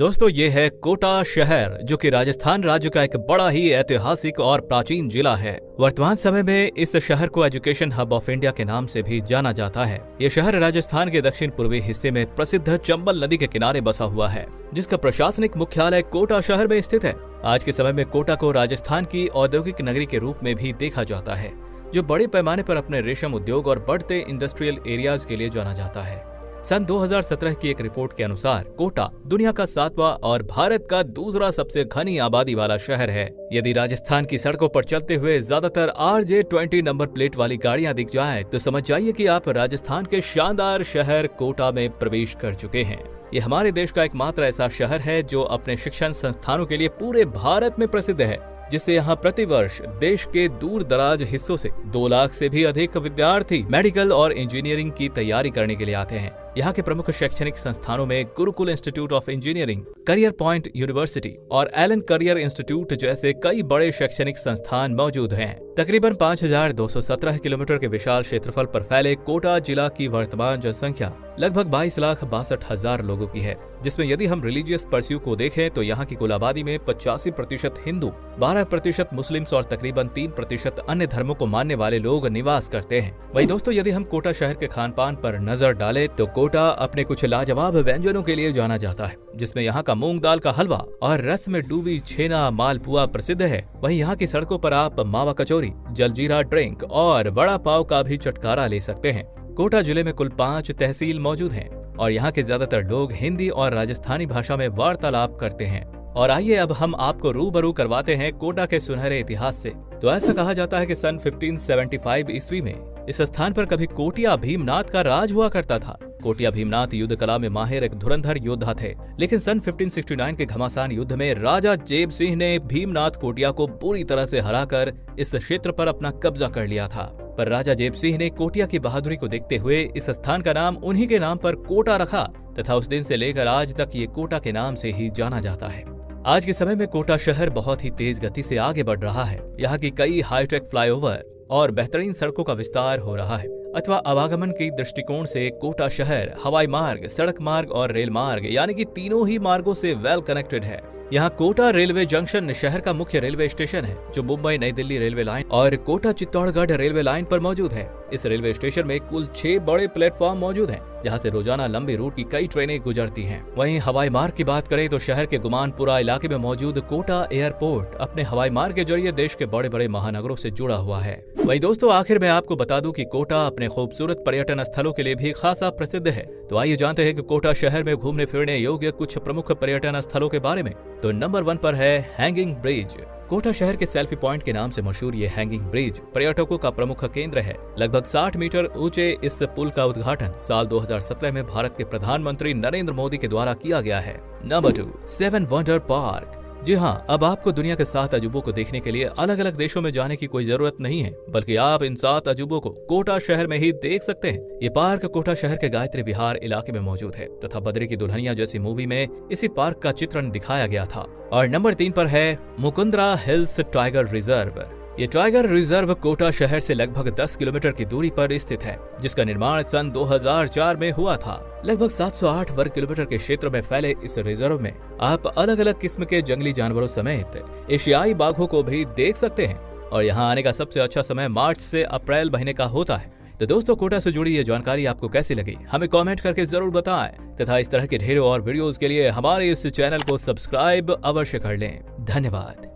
दोस्तों ये है कोटा शहर, जो कि राजस्थान राज्य का एक बड़ा ही ऐतिहासिक और प्राचीन जिला है। वर्तमान समय में इस शहर को एजुकेशन हब ऑफ इंडिया के नाम से भी जाना जाता है। ये शहर राजस्थान के दक्षिण पूर्वी हिस्से में प्रसिद्ध चंबल नदी के किनारे बसा हुआ है, जिसका प्रशासनिक मुख्यालय कोटा शहर में स्थित है। आज के समय में कोटा को राजस्थान की औद्योगिक नगरी के रूप में भी देखा जाता है, जो बड़े पैमाने पर अपने रेशम उद्योग और बढ़ते इंडस्ट्रियल एरियाज के लिए जाना जाता है। सन 2017 की एक रिपोर्ट के अनुसार कोटा दुनिया का 7वां और भारत का दूसरा सबसे घनी आबादी वाला शहर है। यदि राजस्थान की सड़कों पर चलते हुए ज्यादातर RJ20 नंबर प्लेट वाली गाड़ियां दिख जाएं, तो समझ जाइए कि आप राजस्थान के शानदार शहर कोटा में प्रवेश कर चुके हैं। ये हमारे देश का एकमात्र ऐसा शहर है जो अपने शिक्षण संस्थानों के लिए पूरे भारत में प्रसिद्ध है, जिससे यहाँ प्रतिवर्ष देश के दूर दराज हिस्सों से 2 लाख से भी अधिक विद्यार्थी मेडिकल और इंजीनियरिंग की तैयारी करने के लिए आते हैं। यहाँ के प्रमुख शैक्षणिक संस्थानों में Gurukul institute of engineering, career point university और एलन करियर इंस्टीट्यूट जैसे कई बड़े शैक्षणिक संस्थान मौजूद हैं। तकरीबन 5217 किलोमीटर के विशाल क्षेत्रफल पर फैले कोटा जिला की वर्तमान जनसंख्या लगभग 22,62,000 लोगों की है, जिसमें यदि हम रिलीजियस परस्यू को देखें तो यहाँ की कुल आबादी में 85% हिंदू, 12% मुस्लिम्स और तकरीबन 3% अन्य धर्मों को मानने वाले लोग निवास करते हैं। वही दोस्तों, यदि हम कोटा शहर के खान पान पर नजर डालें तो कोटा अपने कुछ लाजवाब व्यंजनों के लिए जाना जाता है, जिसमें यहाँ का मूंग दाल का हलवा और रस में डूबी छेना मालपुआ प्रसिद्ध है। वहीं यहाँ की सड़कों पर आप मावा कचौरी, जलजीरा ड्रिंक और वड़ा पाव का भी चटकारा ले सकते हैं। कोटा जिले में कुल 5 तहसील मौजूद हैं और यहाँ के ज्यादातर लोग हिंदी और राजस्थानी भाषा में वार्तालाप करते हैं। और आइए अब हम आपको रूबरू करवाते हैं कोटा के सुनहरे इतिहास से। तो ऐसा कहा जाता है कि सन 1575 ईस्वी में इस स्थान पर कभी कोटिया भीमनाथ का राज हुआ करता था। कोटिया भीमनाथ युद्ध कला में माहिर एक धुरंधर योद्धा थे, लेकिन सन 1569 के घमासान युद्ध में राजा जेब सिंह ने भीमनाथ कोटिया को पूरी तरह से हराकर इस क्षेत्र पर अपना कब्जा कर लिया था। पर राजा जेब सिंह ने कोटिया की बहादुरी को देखते हुए इस स्थान का नाम उन्हीं के नाम पर कोटा रखा तथा उस दिन से लेकर आज तक ये कोटा के नाम से ही जाना जाता है। आज के समय में कोटा शहर बहुत ही तेज गति से आगे बढ़ रहा है। यहाँ की कई हाईटेक फ्लाईओवर और बेहतरीन सड़कों का विस्तार हो रहा है। अथवा आवागमन के दृष्टिकोण से कोटा शहर हवाई मार्ग, सड़क मार्ग और रेल मार्ग यानी कि तीनों ही मार्गों से वेल कनेक्टेड है। यहाँ कोटा रेलवे जंक्शन शहर का मुख्य रेलवे स्टेशन है, जो मुंबई नई दिल्ली रेलवे लाइन और कोटा चित्तौड़गढ़ रेलवे लाइन पर मौजूद है। इस रेलवे स्टेशन में कुल 6 बड़े प्लेटफॉर्म मौजूद हैं, जहाँ से रोजाना लंबी रूट की कई ट्रेनें गुजरती हैं। वहीं हवाई मार्ग की बात करें तो शहर के गुमानपुरा इलाके में मौजूद कोटा एयरपोर्ट अपने हवाई मार्ग के जरिए देश के बड़े बड़े महानगरों से जुड़ा हुआ है। वहीं दोस्तों, आखिर में आपको बता दूं कि कोटा अपने खूबसूरत पर्यटन स्थलों के लिए भी खासा प्रसिद्ध है। तो आइए जानते हैं कि कोटा शहर में घूमने फिरने योग्य कुछ प्रमुख पर्यटन स्थलों के बारे में। तो नंबर 1 पर है हैंगिंग ब्रिज। कोटा शहर के सेल्फी पॉइंट के नाम से मशहूर ये हैंगिंग ब्रिज पर्यटकों का प्रमुख केंद्र है। लगभग 60 मीटर ऊंचे इस पुल का उद्घाटन साल 2017 में भारत के प्रधानमंत्री नरेंद्र मोदी के द्वारा किया गया है। Number 2, 7 wonder park. जी हाँ, अब आपको दुनिया के 7 अजूबों को देखने के लिए अलग अलग देशों में जाने की कोई जरूरत नहीं है, बल्कि आप इन 7 अजूबों को कोटा शहर में ही देख सकते हैं। ये पार्क कोटा शहर के गायत्री विहार इलाके में मौजूद है तथा बद्री की दुल्हनिया जैसी मूवी में इसी पार्क का चित्रण दिखाया गया था। और नंबर 3 पर है मुकुंद्रा हिल्स टाइगर रिजर्व। ये टाइगर रिजर्व कोटा शहर से लगभग 10 किलोमीटर की दूरी पर स्थित है, जिसका निर्माण सन 2004 में हुआ था। लगभग 708 वर्ग किलोमीटर के क्षेत्र में फैले इस रिजर्व में आप अलग अलग किस्म के जंगली जानवरों समेत एशियाई बाघों को भी देख सकते हैं। और यहाँ आने का सबसे अच्छा समय मार्च से अप्रैल महीने का होता है। तो दोस्तों, कोटा से जुड़ी ये जानकारी आपको कैसी लगी, हमें कमेंट करके जरूर बताएं तथा इस तरह के ढेरों और वीडियोस के लिए हमारे इस चैनल को सब्सक्राइब अवश्य कर लें। धन्यवाद।